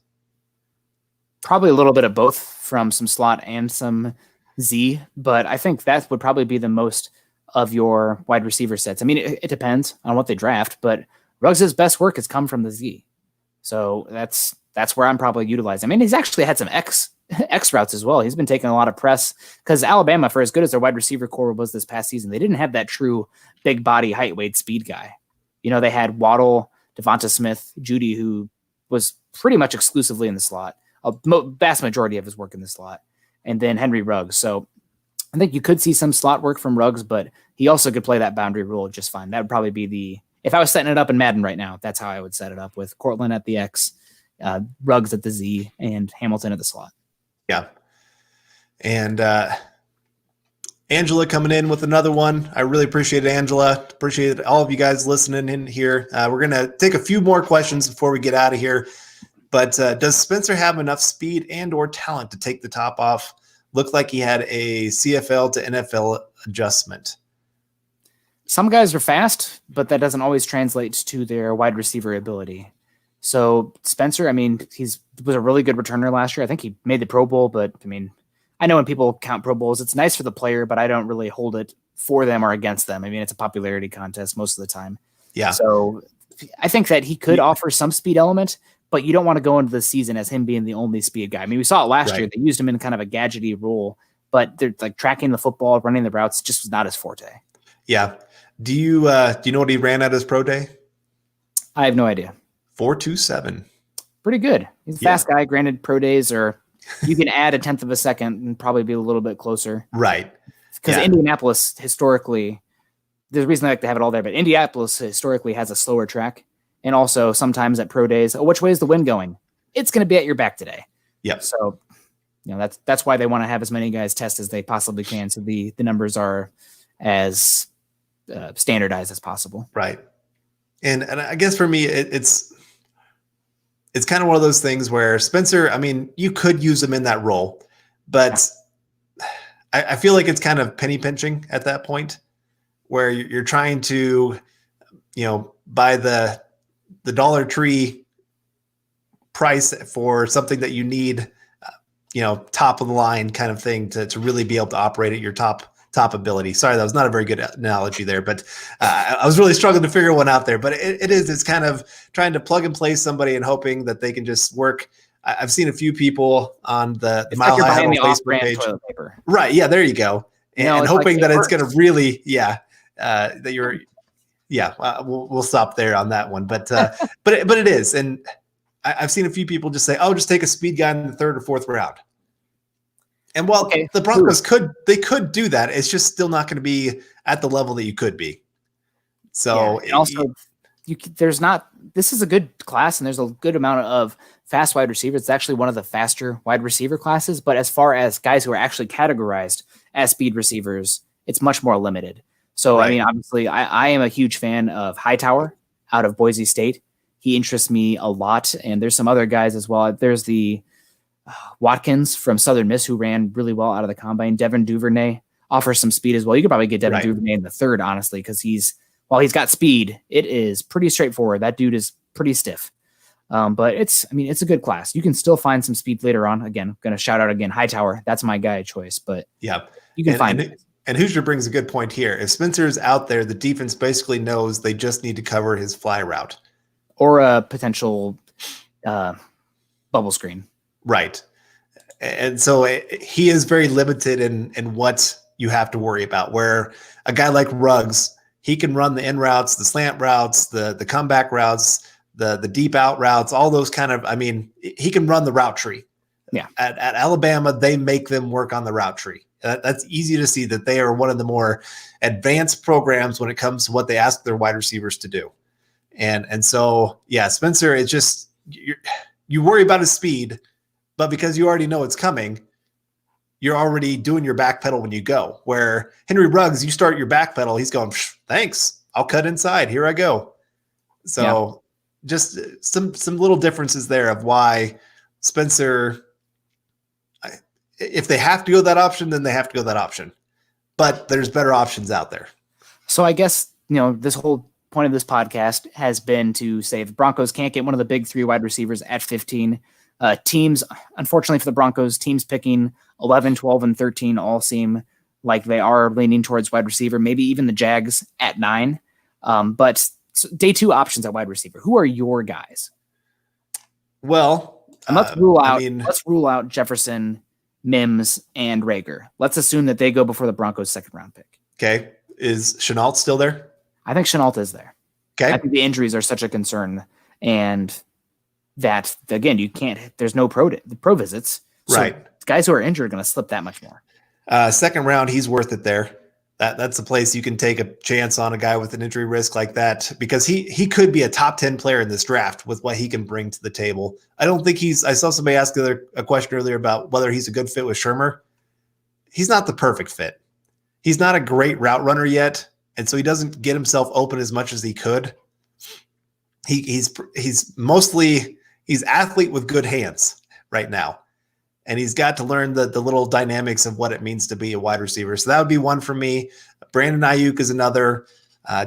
Probably a little bit of both from some slot and some Z, but I think that would probably be the most of your wide receiver sets. I mean, it depends on what they draft, but Ruggs' best work has come from the Z. So that's where I'm probably utilizing. I mean, he's actually had some X routes as well. He's been taking a lot of press because Alabama, for as good as their wide receiver core was this past season, they didn't have that true big body, height, weight, speed guy. They had Waddle, Devonta Smith, Judy, who was pretty much exclusively in the slot. vast majority of his work in the slot, and then Henry Ruggs. So I think you could see some slot work from Ruggs, but he also could play that boundary role just fine. That would probably be if I was setting it up in Madden right now, that's how I would set it up, with Cortland at the X, Ruggs at the Z, and Hamilton at the slot. Yeah. And Angela coming in with another one. I really appreciate it, Angela. Appreciate all of you guys listening in here. We're going to take a few more questions before we get out of here. But does Spencer have enough speed and or talent to take the top off? Looked like he had a CFL to NFL adjustment. Some guys are fast, but that doesn't always translate to their wide receiver ability. So Spencer, I mean, was a really good returner last year. I think he made the Pro Bowl, but I mean, I know when people count Pro Bowls, it's nice for the player, but I don't really hold it for them or against them. I mean, it's a popularity contest most of the time. Yeah. So I think that he could offer some speed element, but you don't want to go into the season as him being the only speed guy. I mean, we saw it last year. They used him in kind of a gadgety role, but they're like tracking the football, running the routes, just was not his forte. Yeah. Do you know what he ran at his pro day? I have no idea. 4.27. Pretty good. He's a fast guy. Granted, pro days you can add a tenth of a second and probably be a little bit closer. Right. Because Indianapolis historically, there's a reason I like to have it all there, but Indianapolis historically has a slower track. And also sometimes at pro days, which way is the wind going? It's going to be at your back today. Yep. So, that's why they want to have as many guys test as they possibly can. So the numbers are as standardized as possible. Right. And I guess for me, it's kind of one of those things where Spencer, I mean, you could use him in that role, but I feel like it's kind of penny pinching at that point where you're trying to, buy the Dollar Tree price for something that you need, top of the line kind of thing to really be able to operate at your top ability. Sorry, that was not a very good analogy there, but I was really struggling to figure one out there. But it's kind of trying to plug and play somebody and hoping that they can just work. I've seen a few people on the Mile High Huddle Facebook page. Right. Yeah, there you go. And hoping that it's going to really, that you're, we'll stop there on that one. But it is. And I've seen a few people just say, oh, just take a speed guy in the third or fourth round. And while the Broncos could do that, it's just still not going to be at the level that you could be. So this is a good class, and there's a good amount of fast wide receivers. It's actually one of the faster wide receiver classes, but as far as guys who are actually categorized as speed receivers, it's much more limited. So, right. I mean, obviously I am a huge fan of Hightower out of Boise State. He interests me a lot. And there's some other guys as well. There's the Watkins from Southern Miss, who ran really well out of the combine. Devin Duvernay offers some speed as well. You could probably get Devin Duvernay in the third, honestly, because while he's got speed, it is pretty straightforward. That dude is pretty stiff. But it's a good class. You can still find some speed later on. Again, I'm going to shout out again, Hightower. That's my guy choice, but you can find it. And Hoosier brings a good point here. If Spencer's out there, the defense basically knows they just need to cover his fly route. Or a potential bubble screen. Right. And so he is very limited in what you have to worry about, where a guy like Ruggs, he can run the in routes, the slant routes, the comeback routes, the deep out routes, all those kind of, he can run the route tree. Yeah. At Alabama, they make them work on the route tree. That's easy to see that they are one of the more advanced programs when it comes to what they ask their wide receivers to do. And so, Spencer, it's just, you worry about his speed, but because you already know it's coming, you're already doing your back pedal when you go. Where Henry Ruggs, you start your back pedal, he's going, thanks, I'll cut inside. Here I go. So just some little differences there of why Spencer, if they have to go that option, then they have to go that option. But there's better options out there. So I guess, this whole point of this podcast has been to say if the Broncos can't get one of the big three wide receivers at 15, teams, unfortunately for the Broncos, teams picking 11, 12, and 13 all seem like they are leaning towards wide receiver, maybe even the Jags at 9. But day 2 options at wide receiver. Who are your guys? Well, and let's rule out Jefferson, Mims, and Rager. Let's assume that they go before the Broncos' second round pick. Okay. Is Chenault still there? I think Chenault is there. Okay. I think the injuries are such a concern. And that, again, you can't, there's no pro visits. So Right. guys who are injured are going to slip that much more. Second round, he's worth it there. That's a place you can take a chance on a guy with an injury risk like that, because he could be a top 10 player in this draft with what he can bring to the table. I don't think I saw somebody ask a question earlier about whether he's a good fit with Shermer. He's not the perfect fit. He's not a great route runner yet, and so he doesn't get himself open as much as he could. He's athlete with good hands right now. And he's got to learn the little dynamics of what it means to be a wide receiver. So that would be one for me. Brandon Ayuk is another.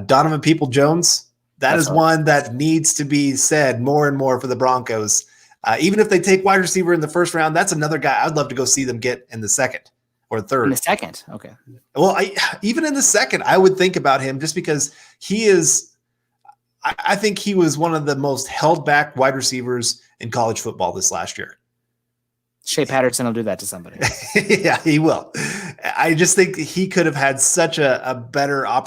Donovan Peoples-Jones, that is one that needs to be said more and more for the Broncos. Even if they take wide receiver in the first round, that's another guy I'd love to go see them get in the second or third. In the second, okay. Well, even in the second, I would think about him just because he is – I think he was one of the most held back wide receivers in college football this last year. Shea Patterson will do that to somebody. Yeah, he will. I just think he could have had such a better opportunity